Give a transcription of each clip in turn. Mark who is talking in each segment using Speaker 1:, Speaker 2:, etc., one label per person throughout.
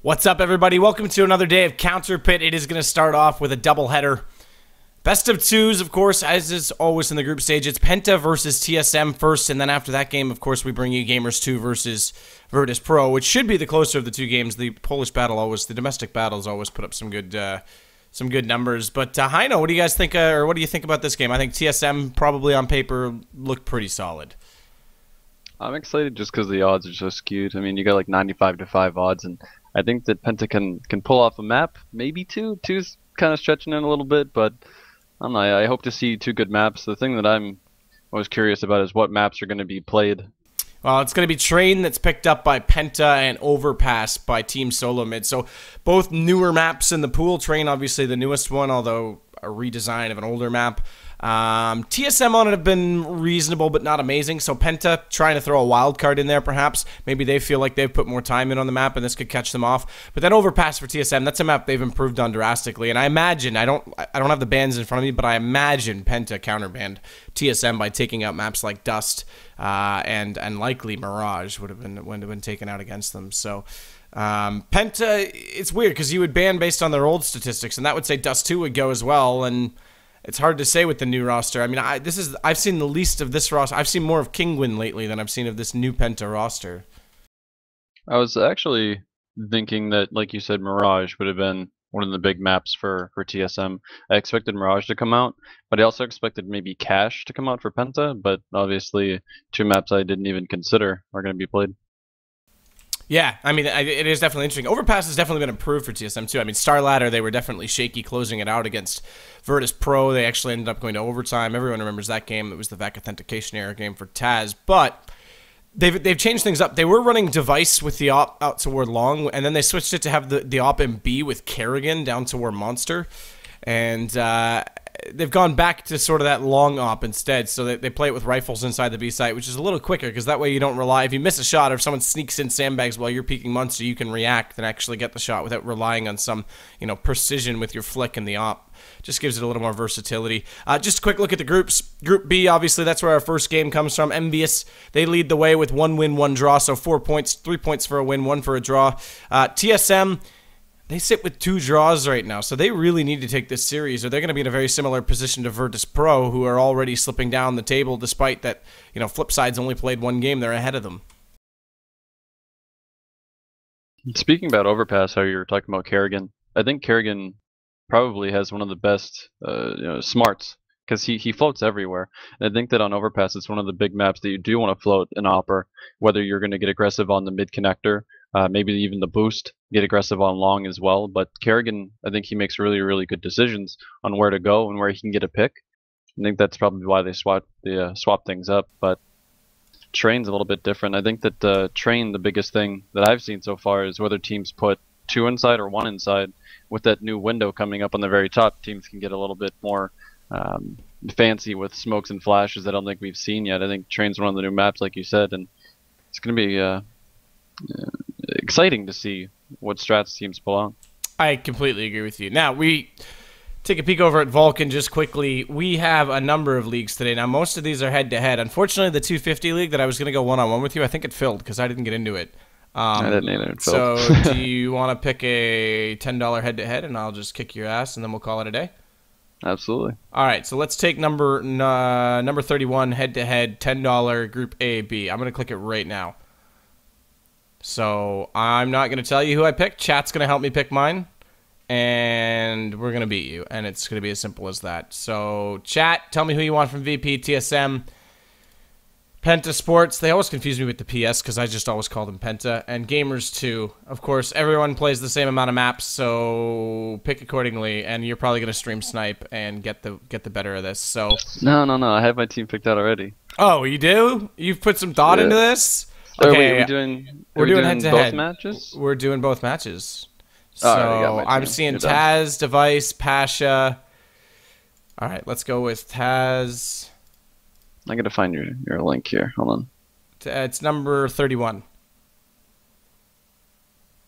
Speaker 1: What's up, everybody? Welcome to another day of Counter Pit. It is going to start off with a doubleheader. Best of twos, of course, as is always in the group stage. It's Penta versus TSM first, and then after that game, of course, we bring you Gamers 2 versus Virtus Pro, which should be the closer of the two games. The Polish battle always, the domestic battles always put up some good numbers. But Heino, what do you guys think, or what do you think about this game? I think TSM probably on paper looked pretty solid.
Speaker 2: I'm excited just because the odds are so skewed. I mean, you got like 95 to 5 odds, and I think that Penta can pull off a map, maybe two. Two's kind of stretching it a little bit, but I don't know. I hope to see two good maps. The thing that I'm most curious about is what maps are going to be played.
Speaker 1: Well, it's going to be Train that's picked up by Penta and Overpass by Team SoloMid. So both newer maps in the pool. Train, obviously the newest one, although a redesign of an older map. TSM on it have been reasonable but not amazing, so Penta trying to throw a wild card in there perhaps. Maybe they feel like they've put more time in on the map and this could catch them off. But then Overpass for TSM, that's a map they've improved on drastically, and I imagine, I don't have the bans in front of me, but I imagine Penta counterbanned TSM by taking out maps like Dust and likely Mirage would have been taken out against them. So Penta, it's weird because you would ban based on their old statistics, and that would say Dust 2 would go as well, and it's hard to say with the new roster. I mean, I've seen the least of this roster. I've seen more of Kingwin lately than I've seen of this new Penta roster.
Speaker 2: I was actually thinking that, like you said, Mirage would have been one of the big maps for TSM. I expected Mirage to come out, but I also expected maybe Cash to come out for Penta, but obviously two maps I didn't even consider are going to be played.
Speaker 1: Yeah, I mean, it is definitely interesting. Overpass has definitely been improved for TSM, too. I mean, Star Ladder, they were definitely shaky closing it out against Virtus Pro. They actually ended up going to overtime. Everyone remembers that game. It was the VAC authentication error game for Taz. But they've changed things up. They were running Device with the op out toward Long, and then they switched it to have the op in B with Kerrigan down toward Monster. And they've gone back to sort of that long op instead, so they play it with rifles inside the B site, which is a little quicker because that way you don't rely. If you miss a shot or if someone sneaks in sandbags while you're peeking Monster, you can react and actually get the shot without relying on some precision with your flick in the op. Just gives it a little more versatility. Just a quick look at the groups. Group B, obviously, that's where our first game comes from. Envious, they lead the way with 1 win, 1 draw, so 4 points, 3 points for a win, 1 for a draw. TSM, they sit with 2 draws right now, so they really need to take this series, or they're going to be in a very similar position to Virtus Pro, who are already slipping down the table, despite that, Flipside's only played 1 game. They're ahead of them.
Speaker 2: Speaking about Overpass, how you were talking about Kerrigan, I think Kerrigan probably has one of the best smarts, because he floats everywhere. And I think that on Overpass, it's one of the big maps that you do want to float an opper, whether you're going to get aggressive on the mid connector, maybe even the boost, get aggressive on long as well. But Kerrigan, I think he makes really, really good decisions on where to go and where he can get a pick. I think that's probably why they swap things up. But Train's a little bit different. I think that Train, the biggest thing that I've seen so far is whether teams put 2 inside or 1 inside. With that new window coming up on the very top, teams can get a little bit more fancy with smokes and flashes that I don't think we've seen yet. I think Train's one of the new maps, like you said, and it's going to be exciting to see what strats teams pull out.
Speaker 1: I completely agree with you. Now, we take a peek over at Vulcan just quickly. We have a number of leagues today. Now, most of these are head-to-head. Unfortunately, the 250 league that I was going to go one-on-one with you, I think it filled because I didn't get into it.
Speaker 2: I didn't either.
Speaker 1: So, do you want to pick a $10 head-to-head, and I'll just kick your ass, and then we'll call it a day?
Speaker 2: Absolutely.
Speaker 1: All right, so let's take number 31 head-to-head, $10 Group A, B. I'm going to click it right now. So I'm not going to tell you who I picked. Chat's going to help me pick mine, and we're going to beat you, and it's going to be as simple as that. So chat, tell me who you want from VP, TSM, Penta Sports. They always confuse me with the PS because I just always call them Penta. And Gamers 2. Of course, everyone plays the same amount of maps, so pick accordingly, and you're probably going to stream snipe and get the better of this. So
Speaker 2: No. I have my team picked out already.
Speaker 1: Oh, you do? You've put some thought into this?
Speaker 2: So
Speaker 1: okay,
Speaker 2: are we doing
Speaker 1: head-to-head.
Speaker 2: both matches?
Speaker 1: We're doing both matches. So
Speaker 2: right,
Speaker 1: I'm seeing Taz, Device, Pasha. All right, let's go with Taz.
Speaker 2: I gotta find your link here. Hold on.
Speaker 1: It's number 31.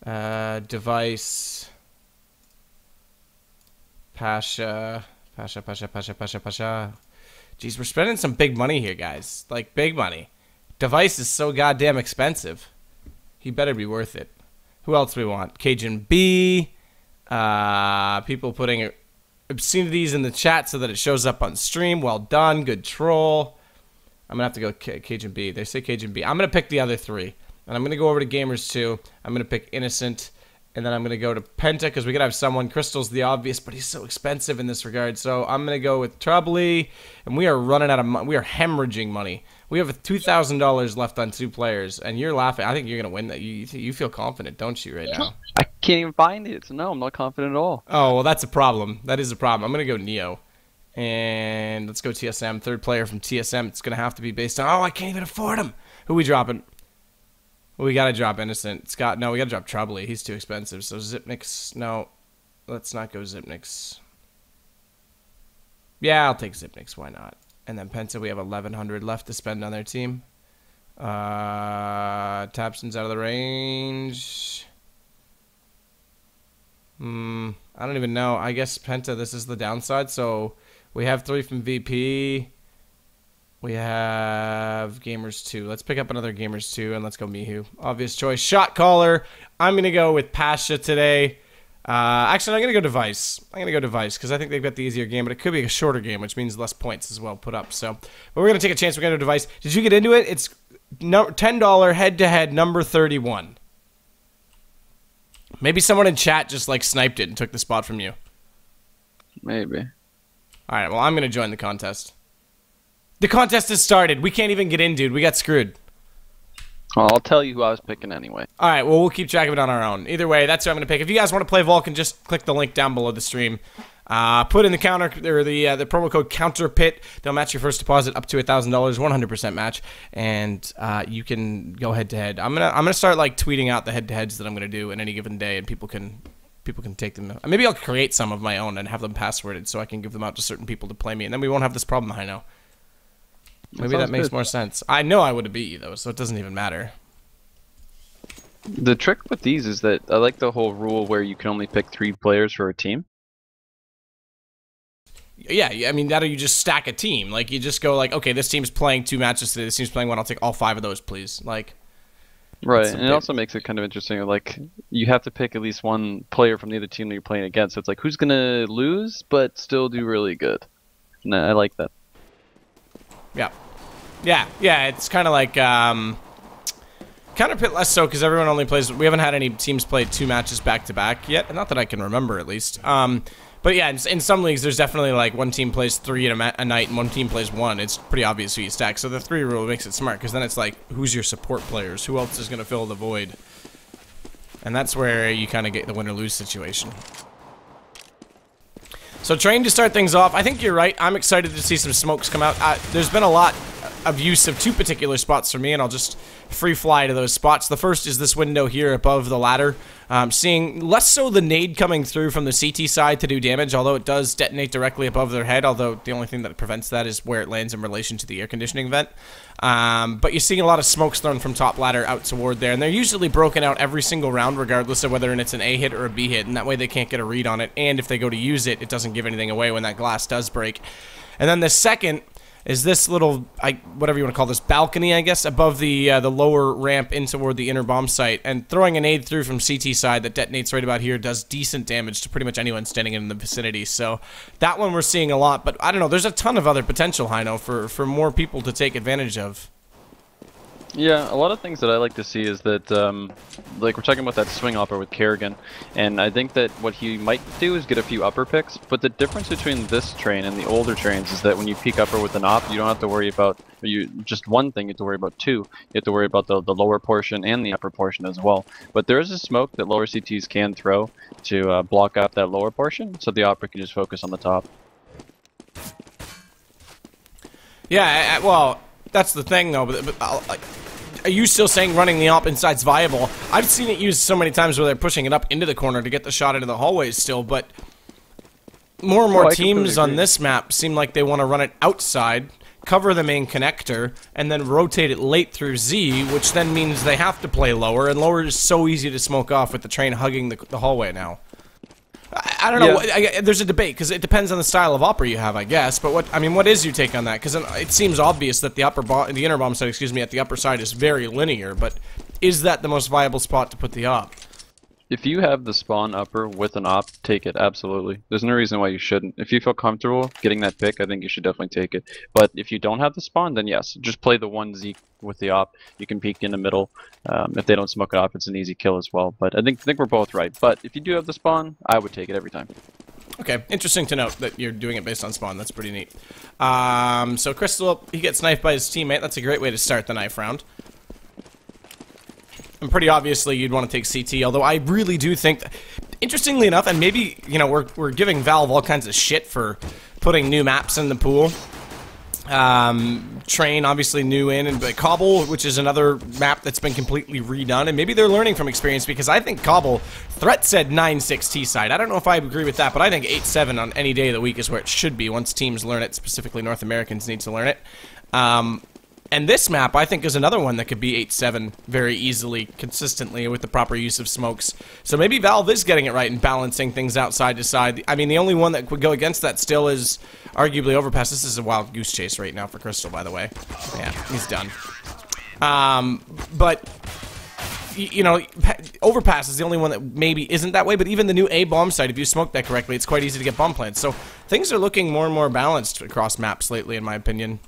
Speaker 1: Device. Pasha. Jeez, we're spending some big money here, guys. Like, big money. Device is so goddamn expensive. He better be worth it. Who else do we want? Cajun B. People putting obscenities in the chat so that it shows up on stream. Well done. Good troll. I'm going to have to go Cajun B. They say Cajun B. I'm going to pick the other three. And I'm going to go over to Gamers 2. I'm going to pick Innocent. And then I'm going to go to Penta because we could have someone. Crystal's the obvious, but he's so expensive in this regard. So I'm going to go with Troubly. And we are running out of money. We are hemorrhaging money. We have $2,000 left on 2 players. And you're laughing. I think you're going to win that. You feel confident, don't you, right now?
Speaker 2: I can't even find it. So no, I'm not confident at all.
Speaker 1: Oh, well, that's a problem. That is a problem. I'm going to go Neo. And let's go TSM. Third player from TSM. It's going to have to be based on... Oh, I can't even afford him. Who we dropping? Well, we got to drop Innocent. No, we got to drop Troubly. He's too expensive. So Zipnix... No, let's not go Zipnix. Yeah, I'll take Zipnix. Why not? And then Penta, we have 1,100 left to spend on their team. Tapson's out of the range. I don't even know. I guess Penta, this is the downside. So we have 3 from VP. We have Gamers 2. Let's pick up another Gamers 2 and let's go Mihu. Obvious choice. Shot caller. I'm going to go with Pasha today. Actually, I'm going to go Device. I'm going to go Device because I think they've got the easier game, but it could be a shorter game, which means less points as well put up. So, but we're going to take a chance. We're going to go Device. Did you get into it? It's $10 head-to-head number 31. Maybe someone in chat just like sniped it and took the spot from you.
Speaker 2: Maybe.
Speaker 1: All right, well, I'm going to join the contest. The contest has started. We can't even get in, dude. We got screwed.
Speaker 2: Well, I'll tell you who I was picking anyway.
Speaker 1: All right, well, we'll keep track of it on our own. Either way, that's who I'm going to pick. If you guys want to play Vulcan, just click the link down below the stream. Put in the counter or the promo code COUNTERPIT. They'll match your first deposit up to $1,000, 100% match, and you can go head to head. I'm gonna start like tweeting out the head to heads that I'm gonna do in any given day, and people can take them. Maybe I'll create some of my own and have them passworded so I can give them out to certain people to play me, and then we won't have this problem. I know. Maybe that makes more sense. I know I would have beat you though, so it doesn't even matter.
Speaker 2: The trick with these is that I like the whole rule where you can only pick 3 players for a team.
Speaker 1: Yeah, I mean, that or you just stack a team. Like, you just go like, okay, this team's playing 2 matches today, this team's playing 1, I'll take all 5 of those, please. Like,
Speaker 2: right, and it also makes it kind of interesting. Like, you have to pick at least 1 player from the other team that you're playing against. So it's like, who's going to lose but still do really good? And I like that.
Speaker 1: Yeah, it's kind of like, Counterpit less so because everyone only plays, we haven't had any teams play 2 matches back-to-back yet, not that I can remember at least. But yeah, in some leagues, there's definitely like 1 team plays 3 a night and 1 team plays 1. It's pretty obvious who you stack. So the 3 rule makes it smart because then it's like, who's your support players? Who else is going to fill the void? And that's where you kind of get the win-or-lose situation. So Train to start things off. I think you're right. I'm excited to see some smokes come out. There's been a lot of use of 2 particular spots for me, and I'll just free fly to those spots. The first is this window here above the ladder. Seeing less so the nade coming through from the CT side to do damage, although it does detonate directly above their head, although the only thing that prevents that is where it lands in relation to the air conditioning vent. But you're seeing a lot of smokes thrown from top ladder out toward there, and they're usually broken out every single round regardless of whether it's an A hit or a B hit, and that way they can't get a read on it, and if they go to use it, it doesn't give anything away when that glass does break. And then the second is this little, whatever you want to call this, balcony, I guess, above the lower ramp in toward the inner bomb site. And throwing a nade through from CT side that detonates right about here does decent damage to pretty much anyone standing in the vicinity. So that one we're seeing a lot. But I don't know, there's a ton of other potential, Hino, for more people to take advantage of.
Speaker 2: Yeah, a lot of things that I like to see is that, like we're talking about that swing upper with Kerrigan, and I think that what he might do is get a few upper picks, but the difference between this train and the older trains is that when you peek upper with an op, you don't have to worry about, just 1 thing, you have to worry about 2. You have to worry about the lower portion and the upper portion as well. But there is a smoke that lower CTs can throw to block out that lower portion, so the opera can just focus on the top.
Speaker 1: Yeah, well, that's the thing though, but are you still saying running the op inside's viable? I've seen it used so many times where they're pushing it up into the corner to get the shot into the hallways still, but more and more teams on this map seem like they want to run it outside, cover the main connector, and then rotate it late through Z, which then means they have to play lower, and lower is so easy to smoke off with the train hugging the hallway now. I don't know. Yeah. There's a debate because it depends on the style of opera you have, I guess. But what is your take on that? Because it seems obvious that the inner bomb side, excuse me, at the upper side is very linear. But is that the most viable spot to put the op?
Speaker 2: If you have the spawn upper with an op, take it, absolutely. There's no reason why you shouldn't. If you feel comfortable getting that pick, I think you should definitely take it. But if you don't have the spawn, then yes, just play the one Zeke with the op. You can peek in the middle. If they don't smoke it off, it's an easy kill as well. But I think we're both right. But if you do have the spawn, I would take it every time.
Speaker 1: Okay, interesting to note that you're doing it based on spawn. That's pretty neat. So Crystal, he gets knifed by his teammate. That's a great way to start the knife round. And pretty obviously, you'd want to take CT, although I really do think that, interestingly enough, and maybe, you know, we're giving Valve all kinds of shit for putting new maps in the pool. Train, obviously new in, but Cobble, which is another map that's been completely redone, and maybe they're learning from experience, because I think Cobble, Threat said 9-6 T-side. I don't know if I agree with that, but I think 8-7 on any day of the week is where it should be once teams learn it, specifically North Americans need to learn it. And this map, I think, is another one that could be 8-7 very easily, consistently, with the proper use of smokes. So maybe Valve is getting it right and balancing things out side to side. I mean, the only one that would go against that still is arguably Overpass. This is a wild goose chase right now for Crystal, by the way. Yeah, he's done. But, you know, Overpass is the only one that maybe isn't that way, but even the new A-bomb site, if you smoke that correctly, it's quite easy to get bomb plants. So things are looking more and more balanced across maps lately, in my opinion.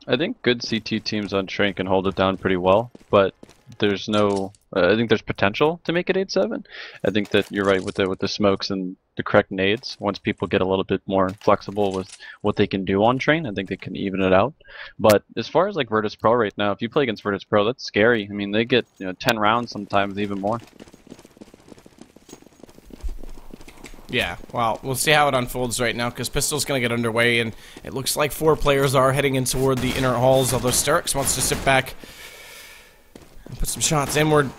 Speaker 2: I think good CT teams on Train can hold it down pretty well, but there's no. I think there's potential to make it 8-7. I think that you're right with the smokes and the correct nades. Once people get a little bit more flexible with what they can do on Train, I think they can even it out. But as far as like Virtus Pro right now, if you play against Virtus Pro, that's scary. I mean, they get 10 rounds sometimes, even more.
Speaker 1: Yeah, well, we'll see how it unfolds right now, because Pistol's going to get underway, and it looks like 4 players are heading in toward the inner halls, although Starks wants to sit back and put some shots inward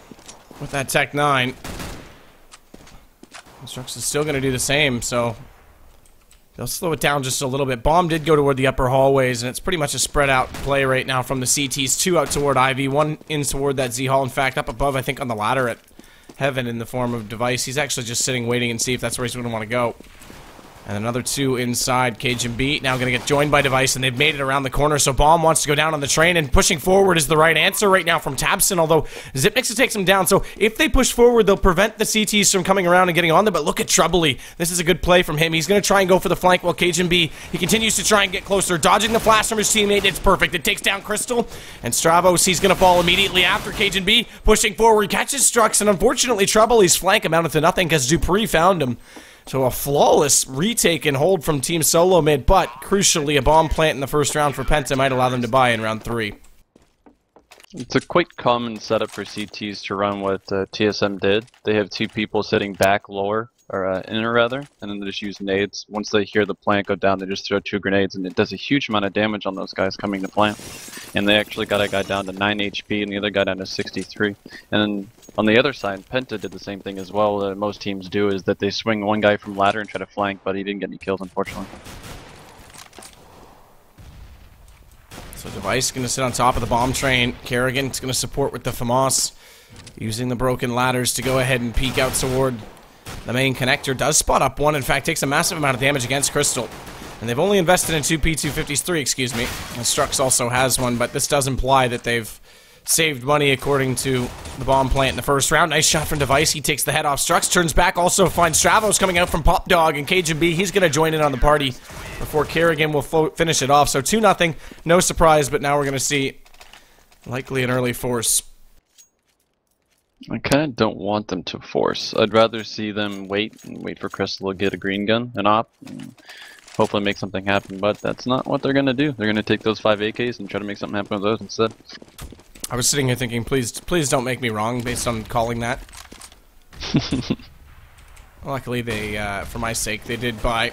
Speaker 1: with that Tech 9. Starks is still going to do the same, so they'll slow it down just a little bit. Bomb did go toward the upper hallways, and it's pretty much a spread-out play right now from the CTs. 2 out toward Ivy, 1 in toward that Z-Hall. In fact, up above, I think, on the ladder at Heaven in the form of Device. He's actually just sitting waiting and see if that's where he's going to want to go. And another 2 inside. Cage and B now going to get joined by Device, and they've made it around the corner, so Bomb wants to go down on the train, and pushing forward is the right answer right now from Tabson, although Zipnix takes him down, so if they push forward, they'll prevent the CTs from coming around and getting on them, but look at Troubley. This is a good play from him. He's going to try and go for the flank while Cage and B, he continues to try and get closer, dodging the flash from his teammate. It's perfect. It takes down Crystal, and Stravos, he's going to fall immediately after Cage and B, pushing forward, catches Strux, and unfortunately Troubley's flank amounted to nothing because Dupree found him. So a flawless retake and hold from Team SoloMid, but crucially a bomb plant in the first round for Penta might allow them to buy in round 3.
Speaker 2: It's a quite common setup for CTs to run what TSM did. They have 2 people sitting back lower, or inner rather, and then they just use nades. Once they hear the plant go down, they just throw 2 grenades, and it does a huge amount of damage on those guys coming to plant. And they actually got a guy down to 9 HP and the other guy down to 63. And then on the other side, Penta did the same thing as well. Most teams do, is that they swing one guy from ladder and try to flank, but he didn't get any kills, unfortunately.
Speaker 1: So Device going to sit on top of the bomb train. Kerrigan's going to support with the FAMAS, using the broken ladders to go ahead and peek out toward the main connector. Does spot up 1, in fact, takes a massive amount of damage against Crystal. And they've only invested in 2 P253, excuse me. And Strux also has 1, but this does imply that they've saved money according to the bomb plant in the first round. Nice shot from Device. He takes the head off Strux, turns back, also finds Stravos coming out from Pop Dog, and Cage and B, he's going to join in on the party before Kerrigan will finish it off. So 2-0, no surprise, but now we're going to see likely an early force.
Speaker 2: I kind of don't want them to force. I'd rather see them wait for Crystal to get a green gun, an op, and hopefully make something happen, but that's not what they're going to do. They're going to take those 5 AKs and try to make something happen with those instead.
Speaker 1: I was sitting here thinking, please don't make me wrong based on calling that. Luckily, they, for my sake, they did buy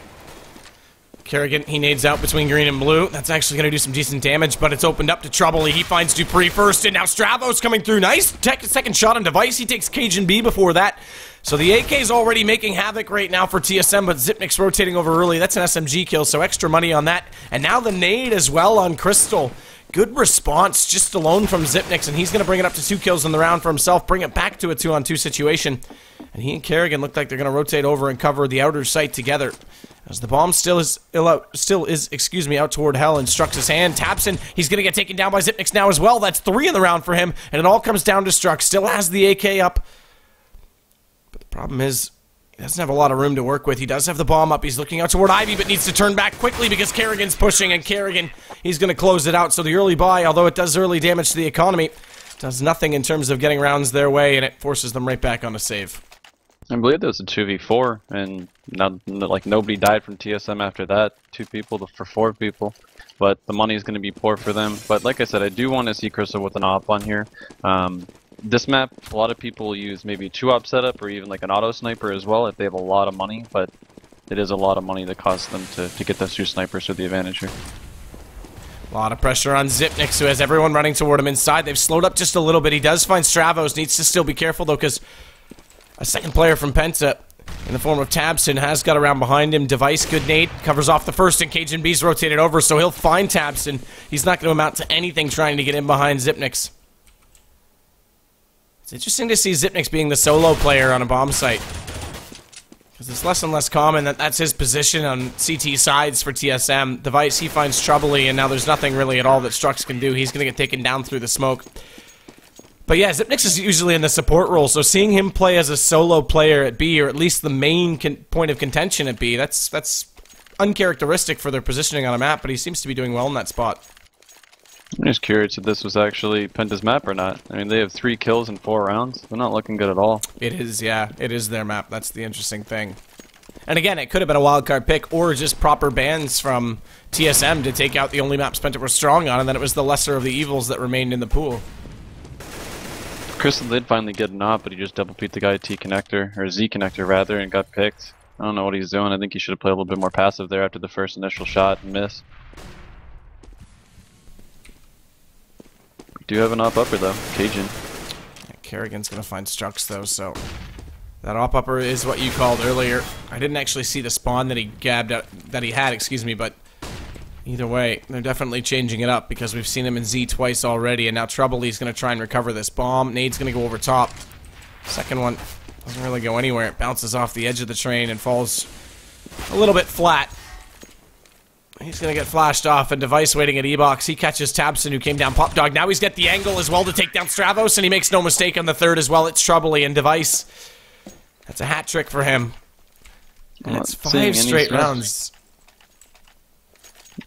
Speaker 1: Kerrigan. He nades out between green and blue. That's actually going to do some decent damage, but it's opened up to trouble. He finds Dupree first, and now Stravos coming through. Nice second shot on Device. He takes Cage and B before that. So the AK is already making havoc right now for TSM, but Zipnik's rotating over early. That's an SMG kill, so extra money on that. And now the nade as well on Crystal. Good response just alone from Zipnix, and he's going to bring it up to 2 kills in the round for himself, bring it back to a 2-on-2 situation. And he and Kerrigan look like they're going to rotate over and cover the outer site together. As the bomb still is out toward Hell, and Strux his hand. Tabson, he's going to get taken down by Zipnix now as well. That's 3 in the round for him, and it all comes down to Strux. Still has the AK up. Problem is, he doesn't have a lot of room to work with. He does have the bomb up. He's looking out toward Ivy, but needs to turn back quickly because Kerrigan's pushing, and Kerrigan, he's going to close it out. So the early buy, although it does early damage to the economy, does nothing in terms of getting rounds their way, and it forces them right back on a save.
Speaker 2: I believe there was a 2v4, and like nobody died from TSM after that. 2 people for 4 people, but the money is going to be poor for them. But like I said, I do want to see Crystal with an op on here. This map, a lot of people use maybe 2-op setup or even like an auto sniper as well if they have a lot of money, but it is a lot of money that costs them to get those 2 snipers to the advantage here.
Speaker 1: A lot of pressure on Zipnix, who has everyone running toward him inside. They've slowed up just a little bit. He does find Stravos, needs to still be careful though, because a second player from Penta, in the form of Tabson, has got around behind him. Device, good nade, covers off the first, and Cajun B's rotated over, so he'll find Tabson. He's not going to amount to anything trying to get in behind Zipnix. It's interesting to see Zipnix being the solo player on a bomb site, because it's less and less common that that's his position on CT sides for TSM. Device, he finds Troubly, and now there's nothing really at all that Strux can do. He's going to get taken down through the smoke. But yeah, Zipnix is usually in the support role, so seeing him play as a solo player at B, or at least the main point of contention at B, that's uncharacteristic for their positioning on a map, but he seems to be doing well in that spot.
Speaker 2: I'm just curious if this was actually Penta's map or not. I mean, they have 3 kills in 4 rounds. They're not looking good at all.
Speaker 1: It is, yeah. It is their map. That's the interesting thing. And again, it could have been a wildcard pick, or just proper bans from TSM to take out the only maps Penta were strong on, and then it was the lesser of the evils that remained in the pool.
Speaker 2: Crystal did finally get an op, but he just double peeked the guy T connector, or Z connector rather, and got picked. I don't know what he's doing. I think he should have played a little bit more passive there after the first initial shot and miss. We do have an op upper though, Cajun.
Speaker 1: Yeah, Kerrigan's gonna find Strux though, so that op upper is what you called earlier. I didn't actually see the spawn that he gabbed out, that he had, excuse me, but either way, they're definitely changing it up because we've seen him in Z twice already, and now Troubly's going to try and recover this bomb. Nade's going to go over top. Second one doesn't really go anywhere. It bounces off the edge of the train and falls a little bit flat. He's going to get flashed off, and Device waiting at E-Box. He catches Tabson, who came down Pop Dog. Now he's got the angle as well to take down Stravos, and he makes no mistake on the third as well. It's Troubly, and Device, that's a hat trick for him. And it's 5 straight rounds.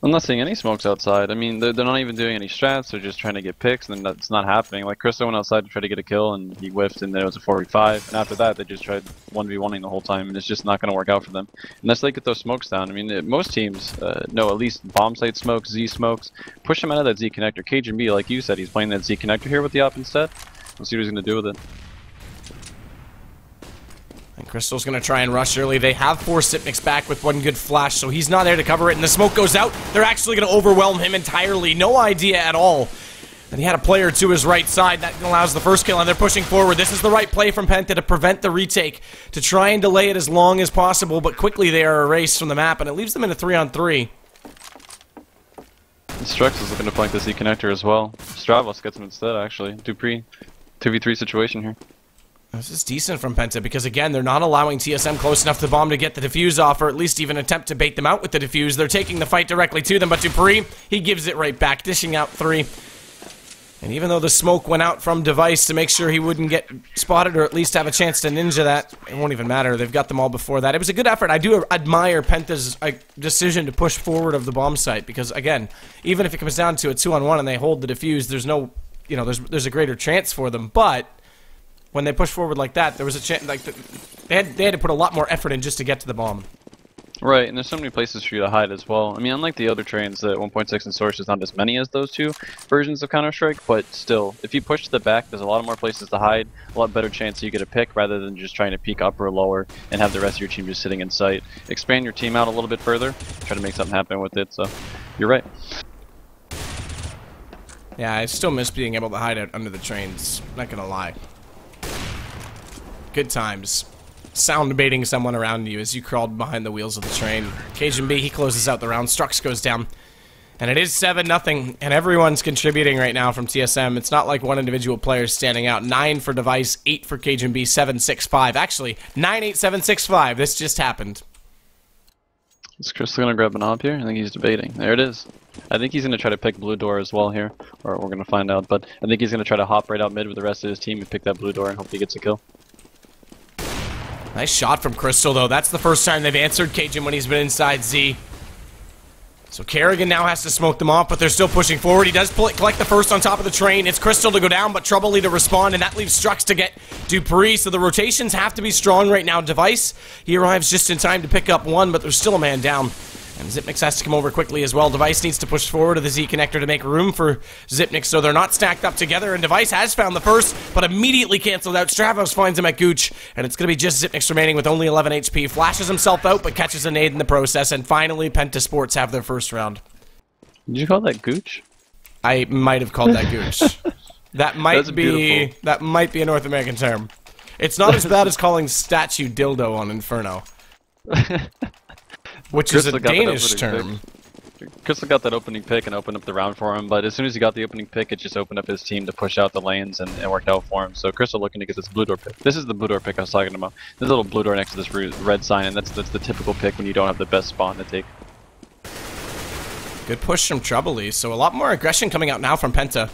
Speaker 2: I'm not seeing any smokes outside. I mean, they're not even doing any strats. They're just trying to get picks, and that's not happening. Like, Crystal went outside to try to get a kill, and he whiffed, and then it was a 4v5. And after that, they just tried 1v1ing the whole time, and it's just not going to work out for them. Unless they get those smokes down. I mean, most teams know at least bomb site smokes, Z smokes. Push him out of that Z connector. Cajun B, like you said, he's playing that Z connector here with the op instead. We'll see what he's going to do with it.
Speaker 1: And Crystal's going to try and rush early. They have forced Zipnix back with one good flash, so he's not there to cover it, and the smoke goes out. They're actually going to overwhelm him entirely. No idea at all. And he had a player to his right side. That allows the first kill, and they're pushing forward. This is the right play from Penta to prevent the retake, to try and delay it as long as possible, but quickly they are erased from the map, and it leaves them in a 3-on-3.
Speaker 2: Strux is looking to flank the Z connector as well. Stravos gets him instead, actually. Dupree, 2v3 situation here.
Speaker 1: This is decent from Penta because, again, they're not allowing TSM close enough to the bomb to get the defuse off, or at least even attempt to bait them out with the defuse. They're taking the fight directly to them, but Dupree, he gives it right back, dishing out 3. And even though the smoke went out from Device to make sure he wouldn't get spotted or at least have a chance to ninja that, it won't even matter. They've got them all before that. It was a good effort. I do admire Penta's decision to push forward of the bomb site because, again, even if it comes down to a 2-on-1 and they hold the defuse, there's no, you know, there's a greater chance for them, but when they push forward like that, there was a chance, like, they had to put a lot more effort in just to get to the bomb.
Speaker 2: Right, and there's so many places for you to hide as well. I mean, unlike the other trains, the 1.6 and Source is not as many as those 2 versions of Counter-Strike, but still, if you push to the back, there's a lot more places to hide, a lot better chance that you get a pick rather than just trying to peek up or lower and have the rest of your team just sitting in sight. Expand your team out a little bit further, try to make something happen with it, so you're right.
Speaker 1: Yeah, I still miss being able to hide out under the trains, not gonna lie. Good times. Sound baiting someone around you as you crawled behind the wheels of the train. Cajun B, he closes out the round. Strux goes down. And it is 7-0, and everyone's contributing right now from TSM. It's not like one individual player standing out. 9 for Device, 8 for Cajun B, 7-6-5. Actually, 9-8-7-6-5. This just happened.
Speaker 2: Is Crystal gonna grab an op here? I think he's debating. There it is. I think he's gonna try to pick blue door as well here, or we're gonna find out. But I think he's gonna try to hop right out mid with the rest of his team and pick that blue door and hope he gets a kill.
Speaker 1: Nice shot from Crystal, though. That's the first time they've answered Cajun when he's been inside Z. So Kerrigan now has to smoke them off, but they're still pushing forward. He does collect the first on top of the train. It's Crystal to go down, but Troubley to respond, and that leaves Strux to get Dupree. So the rotations have to be strong right now. Device, he arrives just in time to pick up one, but there's still a man down. And Zipnix has to come over quickly as well. Device needs to push forward to the Z connector to make room for Zipnix, so they're not stacked up together. And Device has found the first, but immediately canceled out. Stravos finds him at Gooch, and it's going to be just Zipnix remaining with only 11 HP. Flashes himself out, but catches a nade in the process. And finally, Penta Sports have their first round.
Speaker 2: Did you call that Gooch?
Speaker 1: I might have called that Gooch. That might be a North American term. It's not as bad as calling statue dildo on Inferno. Which is a Danish term.
Speaker 2: Crystal got that opening pick and opened up the round for him, but as soon as he got the opening pick, it just opened up his team to push out the lanes, and it worked out for him. So Crystal looking to get this blue door pick. This is the blue door pick I was talking about. There's a little blue door next to this red sign, and that's the typical pick when you don't have the best spawn to take.
Speaker 1: Good push from Troubley, so a lot more aggression coming out now from Penta.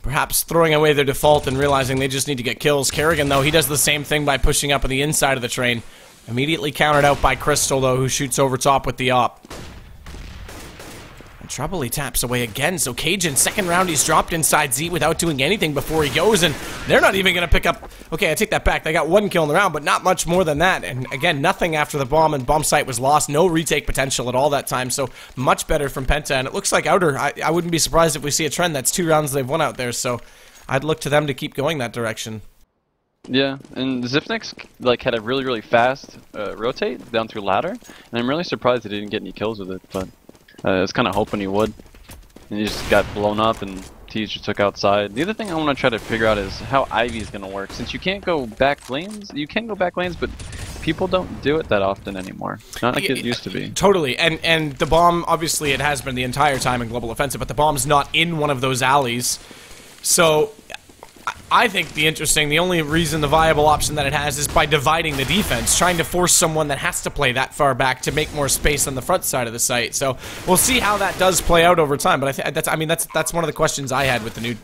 Speaker 1: Perhaps throwing away their default and realizing they just need to get kills. Kerrigan, though, he does the same thing by pushing up on the inside of the train. Immediately countered out by Crystal, though, who shoots over top with the op. And Troubley taps away again, so Cajun, second round, he's dropped inside Z without doing anything before he goes, and they're not even going to pick up... Okay, I take that back. They got one kill in the round, but not much more than that. And again, nothing after the bomb, and bomb site was lost. No retake potential at all that time, so much better from Penta. And it looks like Outer, I wouldn't be surprised if we see a trend. That's 2 rounds they've won out there, so I'd look to them to keep going that direction.
Speaker 2: Yeah, and Zipnix had a really fast rotate down through ladder, and I'm really surprised he didn't get any kills with it, but I was kind of hoping he would. And he just got blown up, and Tees just took outside. The other thing I want to try to figure out is how Ivy's going to work. Since you can't go back lanes, you can go back lanes, but people don't do it that often anymore. Not like it used to be.
Speaker 1: Totally, and the bomb, obviously it has been the entire time in Global Offensive, but the bomb's not in one of those alleys, so... I think the only reason, the viable option that it has is by dividing the defense, trying to force someone that has to play that far back to make more space on the front side of the site. So we'll see how that does play out over time. But that's one of the questions I had with the new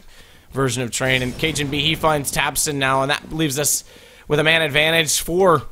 Speaker 1: version of Train. And Cajun B, he finds Tabson now, and that leaves us with a man advantage for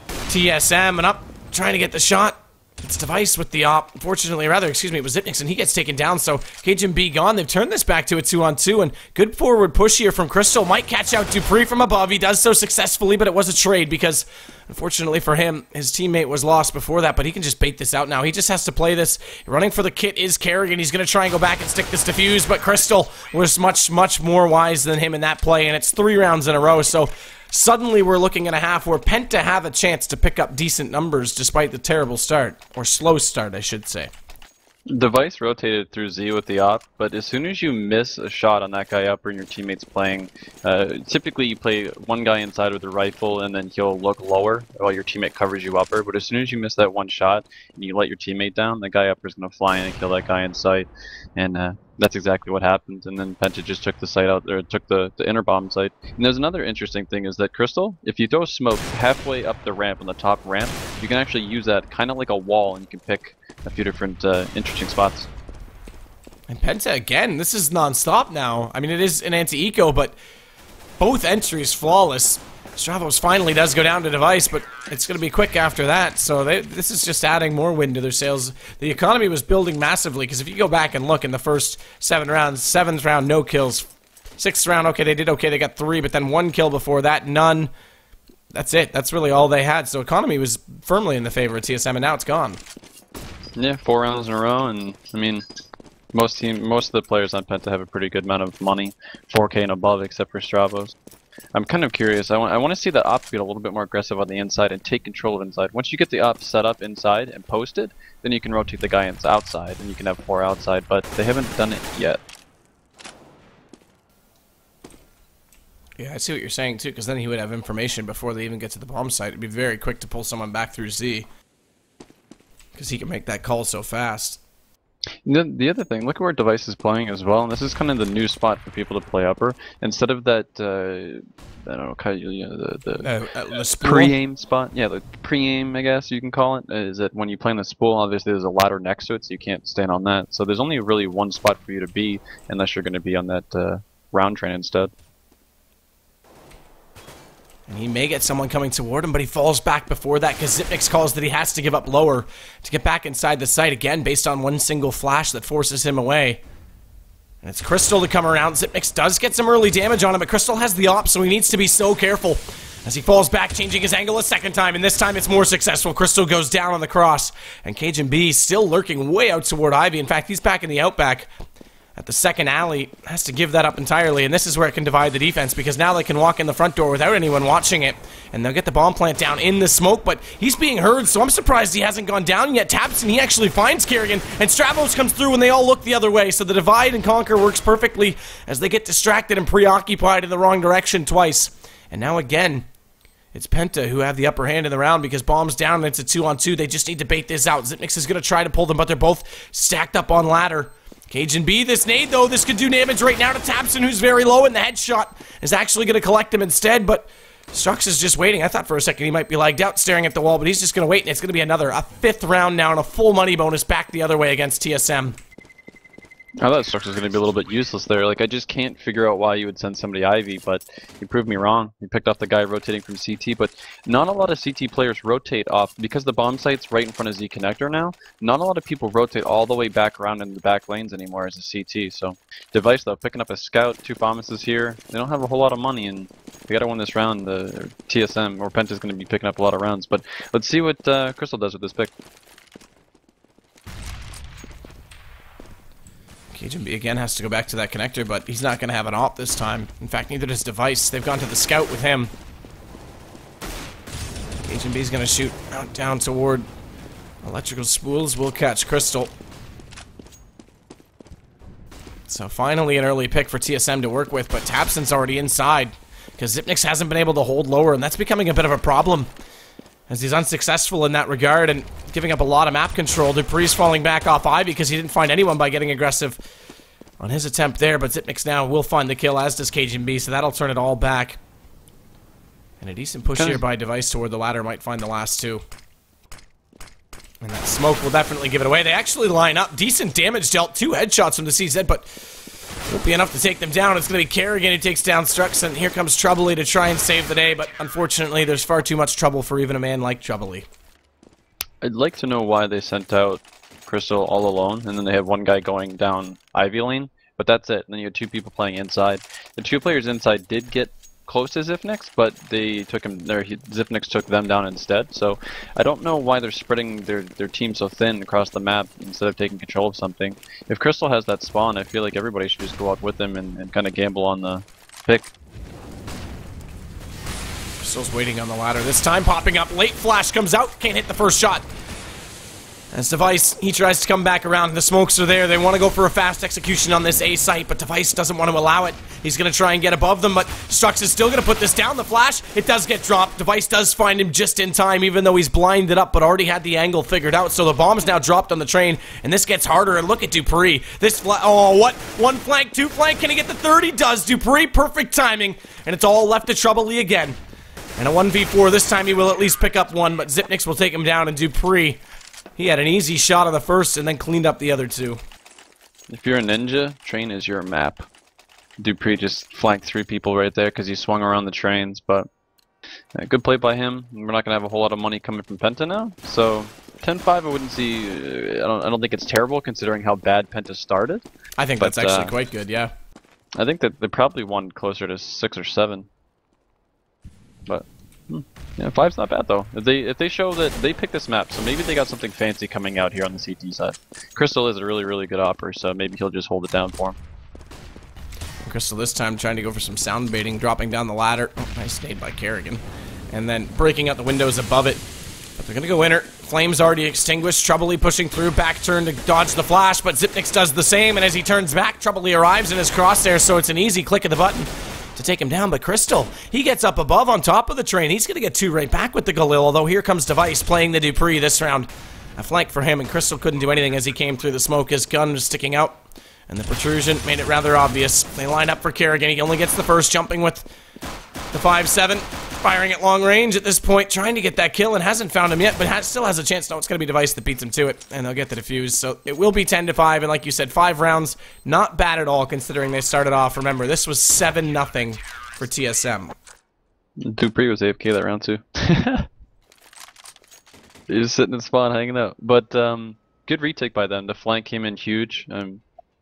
Speaker 1: TSM. And up, trying to get the shot. It's Device with the op. Unfortunately, it was Zipnix, and he gets taken down, so Cajun B gone. They've turned this back to a 2-on-2, and good forward push here from Crystal. Might catch out Dupree from above. He does so successfully, but it was a trade because, unfortunately for him, his teammate was lost before that, but he can just bait this out now. He just has to play this. Running for the kit is Kerrigan. He's going to try and go back and stick this defuse, but Crystal was much more wise than him in that play, and it's 3 rounds in a row, so... Suddenly we're looking at a half where Penta have a chance to pick up decent numbers despite the terrible start. Or slow start, I should say.
Speaker 2: Device rotated through Z with the op, but as soon as you miss a shot on that guy up or your teammate's playing, typically you play one guy inside with a rifle and then he'll look lower while your teammate covers you upper, but as soon as you miss that one shot and you let your teammate down, the guy upper is going to fly in and kill that guy in sight, and that's exactly what happened. And then Penta just took the site out, or took the inner bomb site. And there's another interesting thing is that Crystal, if you throw smoke halfway up the ramp, on the top ramp, you can actually use that kind of like a wall, and you can pick a few different interesting spots.
Speaker 1: And Penta again, this is non-stop now. I mean, it is an anti-eco, but both entries flawless. Stravos finally does go down to Device, but it's going to be quick after that. So this is just adding more wind to their sails. The economy was building massively, because if you go back and look in the first 7 rounds, 7th round, no kills. 6th round, okay, they did okay, they got 3, but then 1 kill before that, none. That's it. That's really all they had. So economy was firmly in the favor of TSM, and now it's gone.
Speaker 2: Yeah, 4 rounds in a row, and I mean, most of the players on Penta have a pretty good amount of money, 4K and above, except for Stravos. I'm kind of curious. I want to see the op get a little bit more aggressive on the inside and take control of inside. Once you get the op set up inside and posted, then you can rotate the guy outside, and you can have 4 outside. But they haven't done it yet.
Speaker 1: Yeah, I see what you're saying too, because then he would have information before they even get to the bomb site. It'd be very quick to pull someone back through Z, because he can make that call so fast.
Speaker 2: The other thing, look at where Device is playing as well, and this is kind of the new spot for people to play upper. Instead of that, I don't know, kind of, the pre-aim spot. Yeah, the pre-aim, I guess you can call it. Is that when you play on the spool, obviously there's a ladder next to it, so you can't stand on that. So there's only really one spot for you to be, unless you're going to be on that round train instead.
Speaker 1: And he may get someone coming toward him, but he falls back before that because Zipnix calls that he has to give up lower to get back inside the site again based on one single flash that forces him away. And it's Crystal to come around. Zipnix does get some early damage on him, but Crystal has the op, so he needs to be so careful as he falls back, changing his angle a second time, and this time it's more successful. Crystal goes down on the cross, and Cajun B still lurking way out toward Ivy. In fact, he's back in the outback at the second alley, has to give that up entirely, and this is where it can divide the defense, because now they can walk in the front door without anyone watching it, and they'll get the bomb plant down in the smoke, but he's being heard, so I'm surprised he hasn't gone down yet. Taps, and he actually finds Kerrigan, and Stravos comes through, and they all look the other way, so the divide and conquer works perfectly as they get distracted and preoccupied in the wrong direction twice. And now again, it's Penta who have the upper hand in the round because bomb's down and it's a 2-on-2. They just need to bait this out. Zipnix is going to try to pull them, but they're both stacked up on ladder. Cajun B, this nade though, this could do damage right now to Tapson, who's very low, and the headshot is actually going to collect him instead, but Strux is just waiting. I thought for a second he might be lagged out staring at the wall, but he's just going to wait, and it's going to be a fifth round now and a full money bonus back the other way against TSM.
Speaker 2: I thought Strux was going to be a little bit useless there. Like, I just can't figure out why you would send somebody Ivy, but you proved me wrong. You picked off the guy rotating from CT, but not a lot of CT players rotate off, because the bomb site's right in front of Z Connector now, not a lot of people rotate all the way back around in the back lanes anymore as a CT, so Device, though, picking up a scout, 2 promises here. They don't have a whole lot of money, and they got to win this round. TSM, or Penta's going to be picking up a lot of rounds, but let's see what Crystal does with this pick.
Speaker 1: Cajun B again has to go back to that connector, but he's not going to have an op this time. In fact, neither does Device. They've gone to the scout with him. Cajun B's going to shoot out down toward electrical spools. Will catch Crystal. So finally an early pick for TSM to work with, but Tapson's already inside because Zipnix hasn't been able to hold lower, and that's becoming a bit of a problem as he's unsuccessful in that regard and giving up a lot of map control. Dupree's falling back off Ivy because he didn't find anyone by getting aggressive on his attempt there, but Zipnix now will find the kill, as does Cajun B, so that'll turn it all back. And a decent push here by Device toward the ladder might find the last two. And that smoke will definitely give it away. They actually line up. Decent damage dealt. 2 headshots from the CZ, but won't be enough to take them down. It's going to be Kerrigan who takes down Strux, and here comes Troubley to try and save the day, but unfortunately there's far too much trouble for even a man like Troubley.
Speaker 2: I'd like to know why they sent out Crystal all alone, and then they had one guy going down Ivy lane, but that's it. And then you had 2 people playing inside. The 2 players inside did get close to Zipnix, but they took him there. Zipnix took them down instead. So I don't know why they're spreading their team so thin across the map instead of taking control of something. If Crystal has that spawn, I feel like everybody should just go out with him and kind of gamble on the pick.
Speaker 1: Crystal's waiting on the ladder. This time popping up. Late flash comes out. Can't hit the first shot. As Device, he tries to come back around. The smokes are there. They want to go for a fast execution on this A site, but Device doesn't want to allow it. He's going to try and get above them, but Strux is still going to put this down. The flash, it does get dropped. Device does find him just in time, even though he's blinded up, but already had the angle figured out. So the bomb's now dropped on the train, and this gets harder. And look at Dupree. This oh, what? 1 flank, 2 flank. Can he get the third? He does. Dupree, perfect timing, and it's all left to Troubley again. And a 1v4. This time he will at least pick up one, but Zipnix will take him down, and Dupree, he had an easy shot on the first and then cleaned up the other 2.
Speaker 2: If you're a ninja, train is your map. Dupree just flanked 3 people right there because he swung around the trains, but good play by him. We're not going to have a whole lot of money coming from Penta now, so 10-5 I wouldn't see. I don't think it's terrible considering how bad Penta started.
Speaker 1: I think that's actually quite good, yeah.
Speaker 2: I think that they probably won closer to 6 or 7. But yeah, 5's not bad though. If they show that they picked this map, so maybe they got something fancy coming out here on the CT side. Crystal is a really good opper, so maybe he'll just hold it down for him.
Speaker 1: Crystal this time trying to go for some sound baiting, dropping down the ladder. Oh, nice nade by Kerrigan. And then breaking out the windows above it. But they're going to go inner. Flames already extinguished. Troubley pushing through. Back turn to dodge the flash, but Zipnix does the same. And as he turns back, Troubley arrives in his crosshair, so it's an easy click of the button to take him down. But Crystal, he gets up above on top of the train. He's going to get 2 right back with the Galil, although here comes Device playing the Dupree this round. A flank for him, and Crystal couldn't do anything as he came through the smoke. His gun was sticking out, and the protrusion made it rather obvious. They line up for Kerrigan. He only gets the first, jumping with the 5-7, firing at long range at this point, trying to get that kill, and hasn't found him yet, but still has a chance. No, it's going to be Device that beats him to it, and they'll get the defuse. So it will be 10-5, and like you said, 5 rounds, not bad at all considering they started off. Remember, this was 7-0 for TSM.
Speaker 2: Dupree was AFK that round too. He's just sitting in spawn hanging out. But good retake by them. The flank came in huge.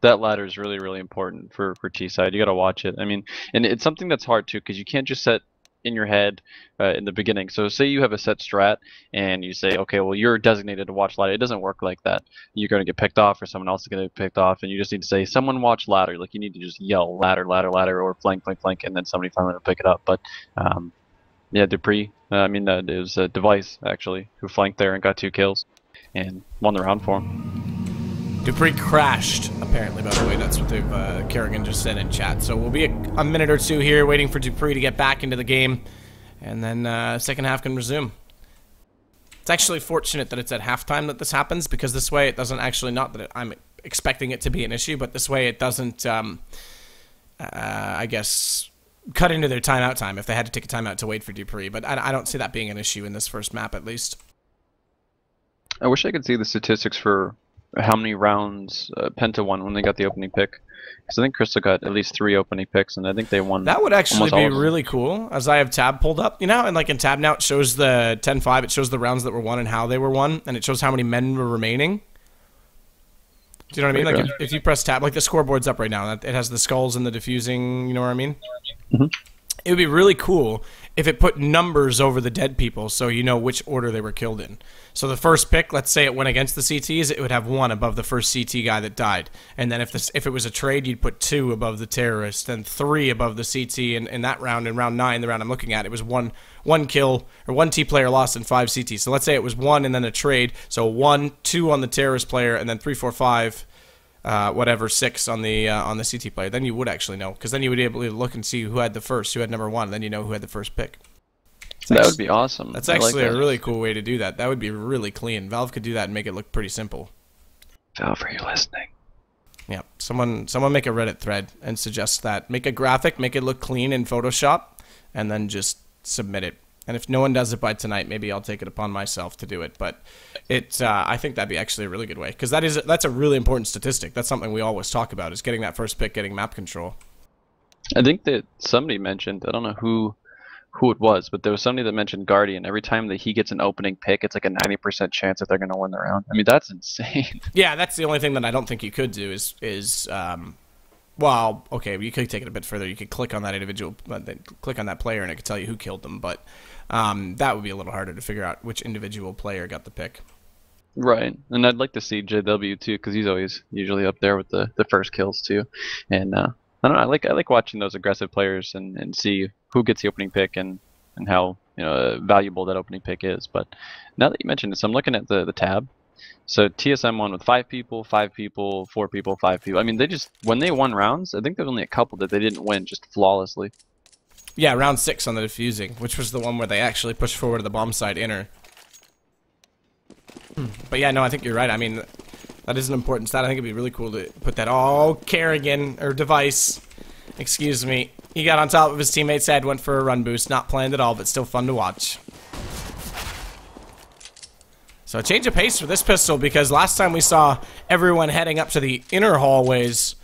Speaker 2: That ladder is really, really important for T side. You got to watch it. I mean, and it's something that's hard too, because you can't just set in your head in the beginning. So say you have a set strat and you say, okay, well, you're designated to watch ladder. It doesn't work like that. You're going to get picked off, or someone else is going to get picked off, and you just need to say, someone watch ladder. Like, you need to just yell ladder, ladder, ladder, or flank, flank, flank, and then somebody finally will pick it up. But yeah, Dupree, it was Device, actually, who flanked there and got 2 kills and won the round for him.
Speaker 1: Dupree crashed, apparently, by the way. That's what they've, Kerrigan just said in chat. So we'll be a minute or two here waiting for Dupree to get back into the game, and then second half can resume. It's actually fortunate that it's at halftime that this happens, because this way it doesn't actually, not that I'm expecting it to be an issue, but this way it doesn't, I guess, cut into their timeout time if they had to take a timeout to wait for Dupree. But I don't see that being an issue in this first map, at least.
Speaker 2: I wish I could see the statistics for how many rounds Penta won when they got the opening pick. Because I think Crystal got at least 3 opening picks, and I think they won.
Speaker 1: That would actually be really cool, as I have Tab pulled up. You know, and like in Tab now, it shows the 10-5, it shows the rounds that were won and how they were won, and it shows how many men were remaining. Do you know what I mean? Like if you press Tab, like the scoreboard's up right now, it has the skulls and the diffusing, you know what I mean?
Speaker 2: Mm-hmm.
Speaker 1: It would be really cool if it put numbers over the dead people so you know which order they were killed in. So the first pick, let's say it went against the CTs, it would have 1 above the first CT guy that died. And then if it was a trade, you'd put 2 above the terrorist, then 3 above the CT. And in that round, in round 9, the round I'm looking at, it was one kill, or 1 T player lost and 5 CT. So let's say it was 1 and then a trade. So 1, 2 on the terrorist player, and then 3, 4, 5... 6 on the CT player. Then you would actually know, because then you would be able to look and see who had the first, who had number 1, and then you know who had the first pick.
Speaker 2: That would be awesome.
Speaker 1: That's actually a really cool way to do that. That would be really clean. Valve could do that and make it look pretty simple.
Speaker 2: Valve, are you listening?
Speaker 1: Yeah, someone make a Reddit thread and suggest that. Make a graphic, make it look clean in Photoshop, and then just submit it. And if no one does it by tonight, maybe I'll take it upon myself to do it. But I think that'd be actually a really good way, because that's a really important statistic. That's something we always talk about, is getting that first pick, getting map control.
Speaker 2: I think that somebody mentioned, I don't know who it was, but there was somebody that mentioned Guardian. Every time that he gets an opening pick, it's like a 90% chance that they're going to win the round. I mean, that's insane.
Speaker 1: Yeah, that's the only thing that I don't think you could do is well, okay, you could take it a bit further. You could click on that individual, click on that player, and it could tell you who killed them. But that would be a little harder to figure out which individual player got the pick.
Speaker 2: Right, and I'd like to see JW too, because he's always usually up there with the first kills too. And I don't know, I like watching those aggressive players and see who gets the opening pick and how valuable that opening pick is. But now that you mentioned this, I'm looking at the tab. So TSM won with 5 people, 4 people, 5 people. I mean, when they won rounds, I think there's only a couple that they didn't win just flawlessly.
Speaker 1: Yeah, round 6 on the diffusing, which was the one where they actually pushed forward to the bomb side inner. But yeah, no, I think you're right. I mean, that is an important stat. I think it'd be really cool to put that. Oh, Kerrigan, or Device, excuse me. He got on top of his teammate's head, went for a run boost. Not planned at all, but still fun to watch. So a change of pace for this pistol, because last time we saw everyone heading up to the inner hallways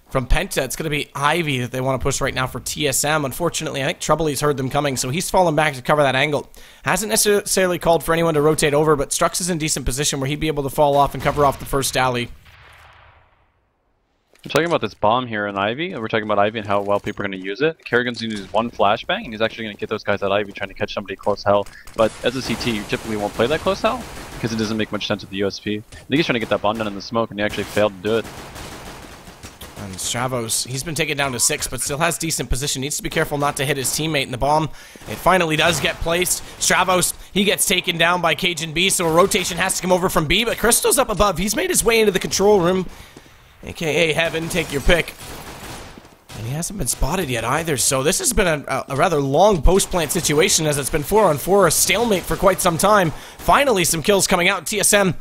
Speaker 1: from Penta, it's going to be Ivy that they want to push right now for TSM. Unfortunately, I think Troubly's heard them coming, so he's fallen back to cover that angle. Hasn't necessarily called for anyone to rotate over, but Strux is in decent position where he'd be able to fall off and cover off the first alley.
Speaker 2: We're talking about this bomb here in Ivy, and we're talking about Ivy and how well people are going to use it. Kerrigan's going to use 1 flashbang, and he's actually going to get those guys at Ivy trying to catch somebody close hell. But as a CT, you typically won't play that close hell, because it doesn't make much sense with the USP. I think he's trying to get that bomb done in the smoke, and he actually failed to do it.
Speaker 1: And Stravos, he's been taken down to 6, but still has decent position. Needs to be careful not to hit his teammate in the bomb. It finally does get placed. Stravos, he gets taken down by Cajun B, so a rotation has to come over from B, but Crystal's up above. He's made his way into the control room. AKA Heaven, take your pick. And he hasn't been spotted yet either, so this has been a rather long post-plant situation, as it's been 4-on-4, a stalemate for quite some time. Finally, some kills coming out. TSM,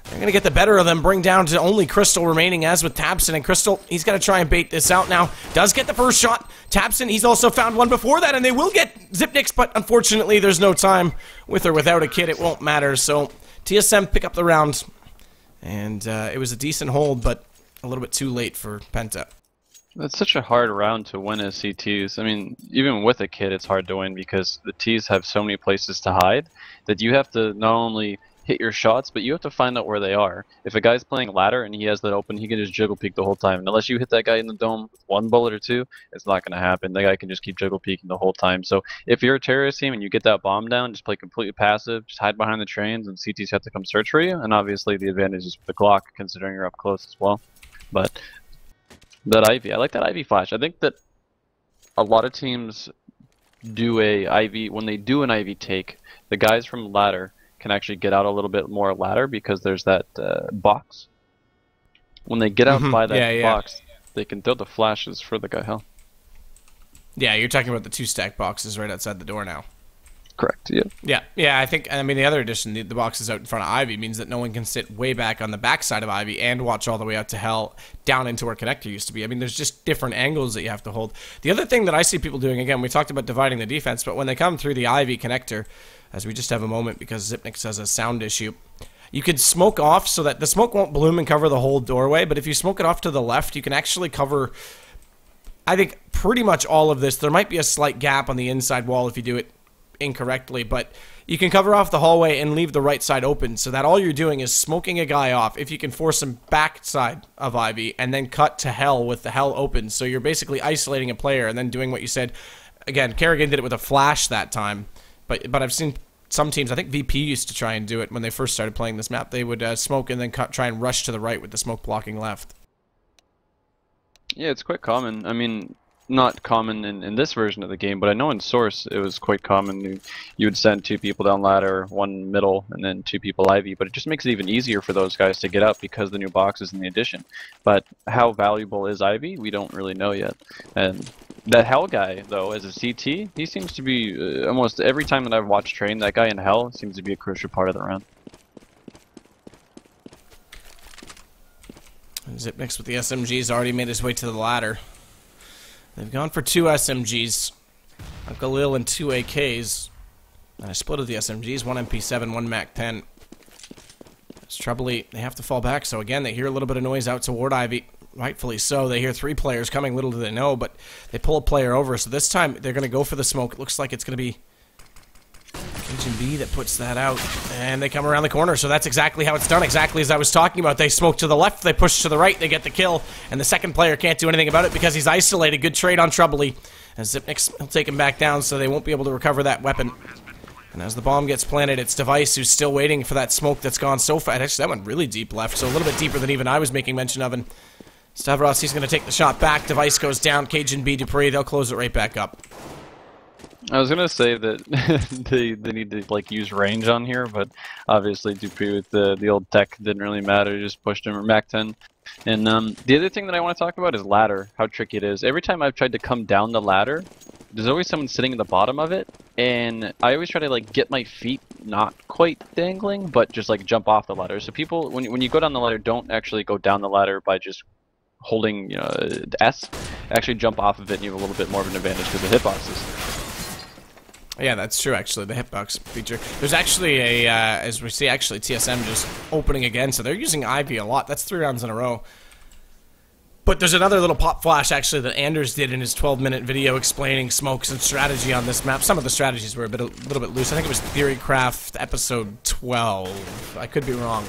Speaker 1: they're going to get the better of them, bring down to only Crystal remaining, as with Tabson. And Crystal, he's got to try and bait this out now. Does get the first shot. Tabson, he's also found one before that, and they will get Zipniks, but unfortunately, there's no time. With or without a kid, it won't matter. So TSM pick up the round, and it was a decent hold, but a little bit too late for Penta.
Speaker 2: It's such a hard round to win as CTs. I mean, even with a kid, it's hard to win because the Ts have so many places to hide that you have to not only hit your shots, but you have to find out where they are. If a guy's playing ladder and he has that open, he can just jiggle peek the whole time. And unless you hit that guy in the dome with one bullet or two, it's not going to happen. That guy can just keep jiggle peeking the whole time. So if you're a terrorist team and you get that bomb down, just play completely passive, just hide behind the trains, and CTs have to come search for you. And obviously the advantage is with the Glock, considering you're up close as well. But that Ivy, I like that Ivy flash. I think that a lot of teams do a Ivy, when they do an Ivy take, the guys from ladder can actually get out a little bit more ladder because there's that box. When they get out by that box, they can throw the flashes for the guy hell.
Speaker 1: Yeah, you're talking about the 2-stack boxes right outside the door now.
Speaker 2: Correct, yeah.
Speaker 1: Yeah, I mean, the other addition, the boxes out in front of Ivy, means that no one can sit way back on the backside of Ivy and watch all the way out to hell, down into where connector used to be. I mean, there's just different angles that you have to hold. The other thing that I see people doing, again, we talked about dividing the defense, but when they come through the Ivy connector, as we just have a moment because Zipnix has a sound issue, you could smoke off so that the smoke won't bloom and cover the whole doorway, but if you smoke it off to the left, you can actually cover, I think, pretty much all of this. There might be a slight gap on the inside wall if you do it incorrectly, but you can cover off the hallway and leave the right side open so that all you're doing is smoking a guy off if you can force him backside of Ivy and then cut to hell with the hell open. So you're basically isolating a player and then doing what you said. Again, Kerrigan did it with a flash that time, but I've seen some teams, I think VP used to try and do it when they first started playing this map. They would smoke and then try and rush to the right with the smoke blocking left.
Speaker 2: Yeah, it's quite common. I mean, not common in this version of the game, but I know in Source it was quite common. You would send 2 people down ladder, 1 middle, and then 2 people Ivy, but it just makes it even easier for those guys to get up because the new boxes in the addition. But how valuable is Ivy? We don't really know yet. And that Hell guy, though, as a CT, he seems to be, almost every time that I've watched Train, that guy in Hell seems to be a crucial part of the round.
Speaker 1: Zipnix with the SMG's already made his way to the ladder. They've gone for 2 SMGs, Uncle Lil and 2 AKs. And a split of the SMGs, 1 MP7, 1 MAC-10. It's troubly. They have to fall back, so again, they hear a little bit of noise out toward Ivy. Rightfully so. They hear 3 players coming, little do they know, but they pull a player over. So this time, they're going to go for the smoke. It looks like it's going to be Agent B that puts that out, and they come around the corner. So that's exactly how it's done, exactly as I was talking about. They smoke to the left, they push to the right, they get the kill, and the second player can't do anything about it because he's isolated. Good trade on Troubly, and Zipnix will take him back down, so they won't be able to recover that weapon. And as the bomb gets planted, it's Device who's still waiting for that smoke that's gone so fast. Actually, that went really deep left, so a little bit deeper than even I was making mention of, and Stavros, he's going to take the shot back. Device goes down, Cajun B, Dupree, they'll close it right back up.
Speaker 2: I was gonna say that they need to like use range on here, but obviously Dupree with the old tech didn't really matter. Just pushed him MAC-10. And the other thing that I want to talk about is ladder. How tricky it is. Every time I've tried to come down the ladder, there's always someone sitting at the bottom of it, and I always try to like get my feet not quite dangling, but just like jump off the ladder. So people, when you go down the ladder, don't actually go down the ladder by just holding S. Actually jump off of it, and you have a little bit more of an advantage because of the hitboxes.
Speaker 1: Yeah, that's true, actually, the hitbox feature. There's actually a, as we see, actually, TSM just opening again, so they're using Ivy a lot. That's 3 rounds in a row. But there's another little pop flash, actually, that Anders did in his 12-minute video explaining smokes and strategy on this map. Some of the strategies were a little bit loose. I think it was Theorycraft episode 12. I could be wrong.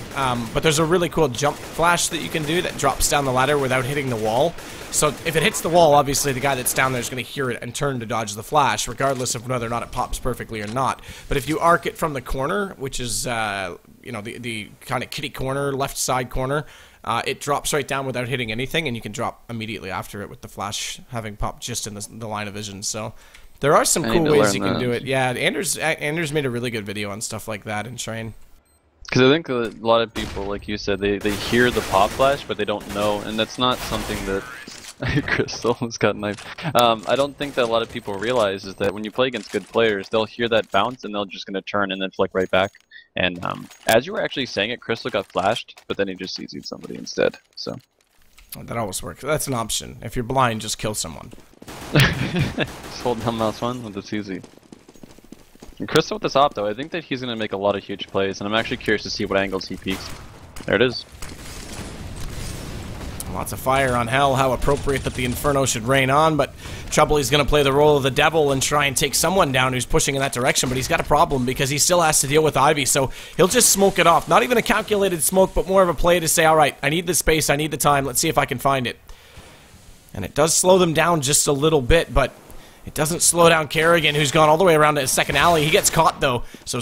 Speaker 1: But there's a really cool jump flash that you can do that drops down the ladder without hitting the wall. So if it hits the wall, obviously the guy that's down there is going to hear it and turn to dodge the flash, regardless of whether or not it pops perfectly or not. But if you arc it from the corner, which is, you know, the kind of kitty corner, left side corner, it drops right down without hitting anything, and you can drop immediately after it with the flash having popped just in the line of vision. So there are some cool ways you can do it. Yeah, Anders made a really good video on stuff like that in Train.
Speaker 2: Because I think a lot of people, like you said, they hear the pop flash, but they don't know, and that's not something that Crystal has got knifed. I don't think that a lot of people realize is that when you play against good players, they'll hear that bounce and they're just going to turn and then flick right back. And as you were actually saying it, Crystal got flashed, but then he just CZ'd somebody instead. So
Speaker 1: that always works. That's an option. If you're blind, just kill someone.
Speaker 2: Just hold down mouse 1 with the CZ. And Crystal with this op, though, I think that he's going to make a lot of huge plays, and I'm actually curious to see what angles he peeks. There it is.
Speaker 1: A Lots of fire on Hell. How appropriate that the Inferno should rain on, but Troubly's going to play the role of the devil and try and take someone down who's pushing in that direction, but he's got a problem because he still has to deal with Ivy, so he'll just smoke it off. Not even a calculated smoke, but more of a play to say, alright, I need the space, I need the time, let's see if I can find it. And it does slow them down just a little bit, but it doesn't slow down Kerrigan, who's gone all the way around to his second alley. He gets caught, though, so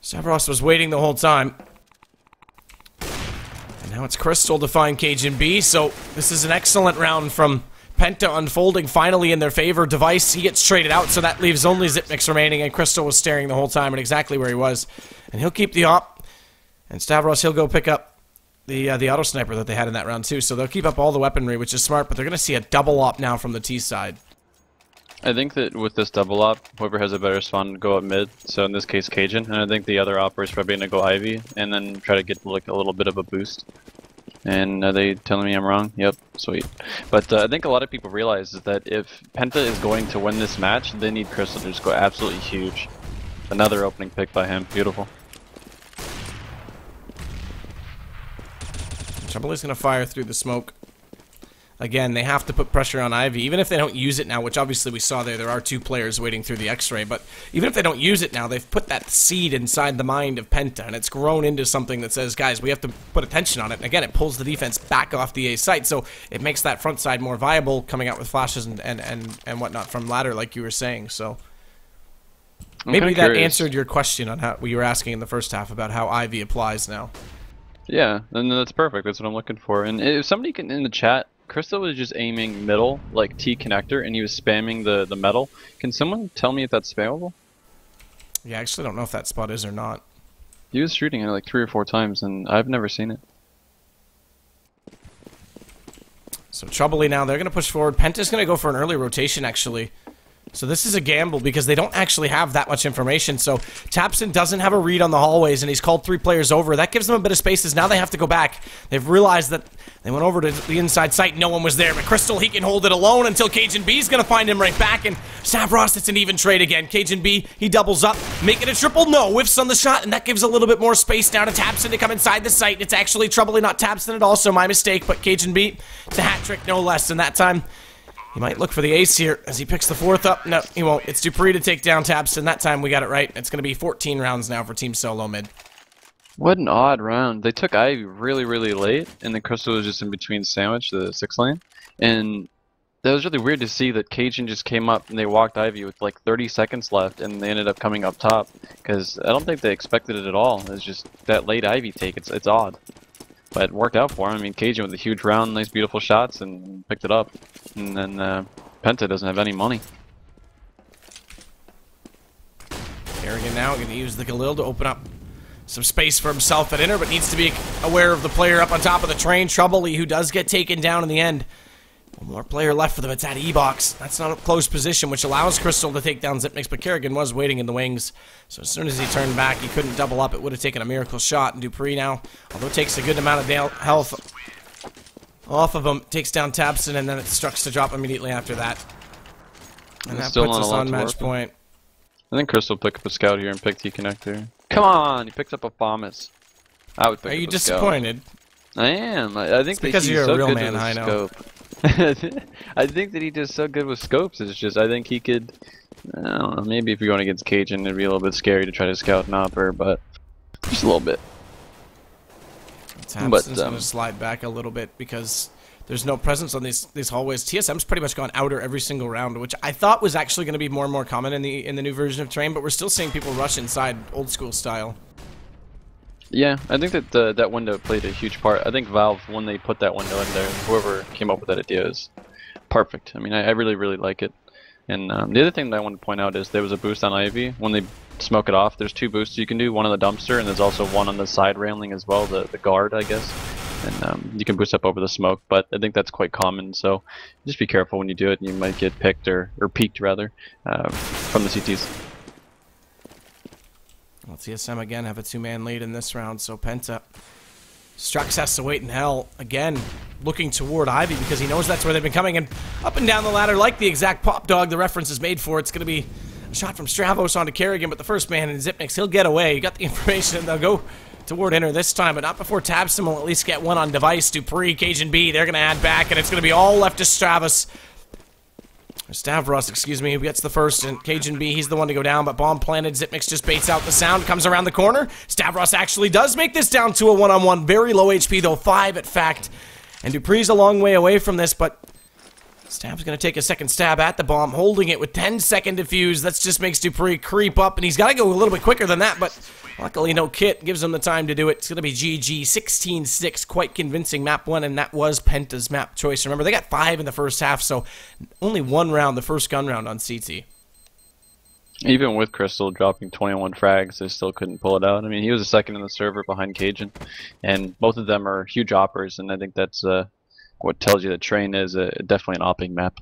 Speaker 1: Stavros was waiting the whole time. Now it's Crystal to find Cajun B, so this is an excellent round from Penta unfolding finally in their favor. Device, he gets traded out, so that leaves only Zipmix remaining, and Crystal was staring the whole time at exactly where he was. And he'll keep the op, and Stavros, he'll go pick up the auto sniper that they had in that round too, so they'll keep up all the weaponry, which is smart, but they're going to see a double op now from the T side.
Speaker 2: I think that with this double op, whoever has a better spawn go up mid, so in this case Cajun, and I think the other operator is probably going to go Ivy, and then try to get like a little bit of a boost. And are they telling me I'm wrong? Yep, sweet. But I think a lot of people realize is that if Penta is going to win this match, they need Crystal to just go absolutely huge. Another opening pick by him, beautiful.
Speaker 1: Troubly's going to fire through the smoke. Again, they have to put pressure on Ivy, even if they don't use it now, which obviously we saw there are two players waiting through the X-ray, but even if they don't use it now, they've put that seed inside the mind of Penta, and it's grown into something that says, guys, we have to put attention on it. And again, it pulls the defense back off the A site, so it makes that front side more viable, coming out with flashes and whatnot from ladder, like you were saying, so... Maybe that answered your question on how you were asking in the first half about how Ivy applies now.
Speaker 2: Yeah, and that's perfect. That's what I'm looking for. And if somebody can, in the chat, Crystal was just aiming middle, like T connector, and he was spamming the metal. Can someone tell me if that's spammable?
Speaker 1: Yeah, I actually don't know if that spot is or not.
Speaker 2: He was shooting it like 3 or 4 times, and I've never seen it.
Speaker 1: So Troubly now, they're going to push forward. Penta's going to go for an early rotation, actually. So this is a gamble because they don't actually have that much information. So Tapson doesn't have a read on the hallways, and he's called 3 players over. That gives them a bit of spaces. Now they have to go back. They've realized that they went over to the inside site. No one was there, but Crystal, he can hold it alone until Cajun B's going to find him right back. And Stavros, it's an even trade again. Cajun B, he doubles up. Make it a triple. No, whiffs on the shot, and that gives a little bit more space now to Tapson to come inside the site. It's actually Troubly, not Tapson at all, so my mistake. But Cajun B, it's a hat trick, no less. And that time... he might look for the ace here as he picks the 4th up. No, he won't. It's Dupree to take down Tabson. That time we got it right. It's going to be 14 rounds now for Team SoloMid.
Speaker 2: What an odd round. They took Ivy really, really late, and then Crystal was just in between sandwich, the 6 lane. And that was really weird to see that Cajun just came up and they walked Ivy with like 30 seconds left, and they ended up coming up top. Because I don't think they expected it at all. It's just that late Ivy take. It's odd. But it worked out for him. I mean, Cajun with a huge round, nice beautiful shots, and picked it up. And then Penta doesn't have any money.
Speaker 1: Kerrigan now going to use the Galil to open up some space for himself at inner, but needs to be aware of the player up on top of the train. Troubly, who does get taken down in the end. One more player left for them. It's at E-Box. That's not a close position, which allows Crystal to take down Zipmix, but Kerrigan was waiting in the wings. So as soon as he turned back, he couldn't double up. It would have taken a miracle shot. And Dupree now, although takes a good amount of health off of him, takes down Tabson, and then it strucks to drop immediately after that. And that puts us on match point.
Speaker 2: I think Crystal picked up a scout here and picked T connector. Come on, he picks up a FOMIS. I would pick
Speaker 1: Are you
Speaker 2: up a
Speaker 1: disappointed?
Speaker 2: Scout. I am. I think
Speaker 1: it's because you're a real man, I know.
Speaker 2: I think that he does so good with scopes. It's just I think he could. I don't know. Maybe if you're going against Cajun, it'd be a little bit scary to try to scout an upper, but just a little bit.
Speaker 1: Tapson's going to slide back a little bit because there's no presence on these hallways. TSM's pretty much gone outer every single round, which I thought was actually going to be more and more common in the new version of Train, but we're still seeing people rush inside old school style.
Speaker 2: Yeah, I think that that window played a huge part. I think Valve, when they put that window in there, whoever came up with that idea is perfect. I mean, I really, really like it. And the other thing that I want to point out is there was a boost on Ivy. When they smoke it off, there's 2 boosts you can do, one on the dumpster, and there's also one on the side railing as well, the guard, I guess. And you can boost up over the smoke, but I think that's quite common, so just be careful when you do it, and you might get picked, or peeked rather, from the CTs.
Speaker 1: Well, TSM again have a 2-man lead in this round, so Penta. Strux has to wait in hell, again, looking toward Ivy because he knows that's where they've been coming, and up and down the ladder like the exact pop dog the reference is made for. It's going to be a shot from Stravos onto Kerrigan, but the first man in Zipnix, he'll get away. You got the information, and they'll go toward inner this time, but not before Tabson will at least get one on device. Dupree, Cajun B, they're going to add back, and it's going to be all left to Stavros, excuse me, who gets the first, and Cajun B, he's the one to go down, but bomb planted. Zipmix just baits out the sound, comes around the corner. Stavros actually does make this down to a one-on-one. Very low HP, though, 5 at fact. And Dupree's a long way away from this, but Stab's going to take a second stab at the bomb, holding it with 10-second defuse. That just makes Dupree creep up, and he's got to go a little bit quicker than that, but luckily no kit gives him the time to do it. It's going to be GG, 16-6, quite convincing map 1, and that was Penta's map choice. Remember, they got 5 in the first half, so only 1 round, the first gun round on CT.
Speaker 2: Even with Crystal dropping 21 frags, they still couldn't pull it out. I mean, he was a second in the server behind Cajun, and both of them are huge oppers, and I think that's what tells you that Train is definitely an opping map.